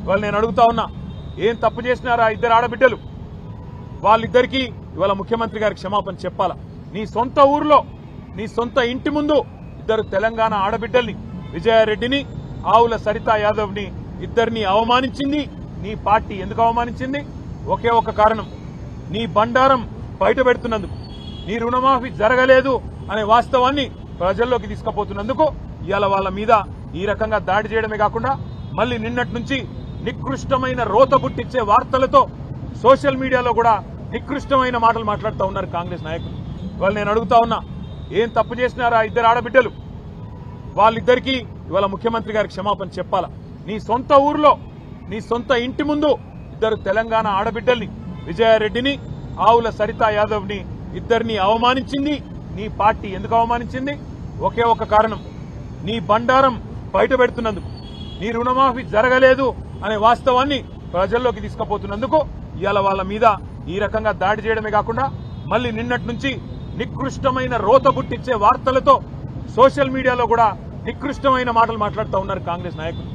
ఇవాళ నేను అడుగుతా ఉన్నా, ఏం తప్పు చేసినారా ఇద్దరు ఆడబిడ్డలు? వాళ్ళిద్దరికీ ఇవాళ ముఖ్యమంత్రి గారికి క్షమాపణ చెప్పాలా? నీ సొంత ఊర్లో నీ సొంత ఇంటి ముందు ఇద్దరు తెలంగాణ ఆడబిడ్డల్ని, విజయారెడ్డిని, ఆవుల సరితా యాదవ్ని, ఇద్దరిని అవమానించింది నీ పార్టీ. ఎందుకు అవమానించింది? ఒకే ఒక కారణం, నీ బండారం బయట పెడుతున్నందుకు, నీ రుణమాఫీ జరగలేదు అనే వాస్తవాన్ని ప్రజల్లోకి తీసుకుపోతున్నందుకు ఇవాళ వాళ్ళ మీద ఈ రకంగా దాడి చేయడమే కాకుండా మళ్ళీ నిన్నటి నుంచి నికృష్టమైన రోత పుట్టించే వార్తలతో సోషల్ మీడియాలో కూడా నికృష్టమైన మాటలు మాట్లాడుతూ ఉన్నారు కాంగ్రెస్ నాయకులు. ఇవాళ నేను అడుగుతా ఉన్నా, ఏం తప్పు చేసినారా ఇద్దరు ఆడబిడ్డలు? వాళ్ళిద్దరికీ ఇవాళ ముఖ్యమంత్రి గారికి క్షమాపణ చెప్పాలా? నీ సొంత ఊర్లో నీ సొంత ఇంటి ముందు ఇద్దరు తెలంగాణ ఆడబిడ్డల్ని, విజయారెడ్డిని, ఆవుల సరితా యాదవ్ని, ఇద్దరిని అవమానించింది నీ పార్టీ. ఎందుకు అవమానించింది? ఒకే ఒక కారణం, నీ బండారం బయట పెడుతున్నందుకు, నీ రుణమాఫీ జరగలేదు అనే వాస్తవాన్ని ప్రజల్లోకి తీసుకుపోతున్నందుకు ఇవాళ వాళ్ళ మీద ఈ రకంగా దాడి చేయడమే కాకుండా మళ్ళీ నిన్నటి నుంచి నికృష్టమైన రోత పుట్టించే వార్తలతో సోషల్ మీడియాలో కూడా నికృష్టమైన మాటలు మాట్లాడుతూ ఉన్నారు కాంగ్రెస్ నాయకులు.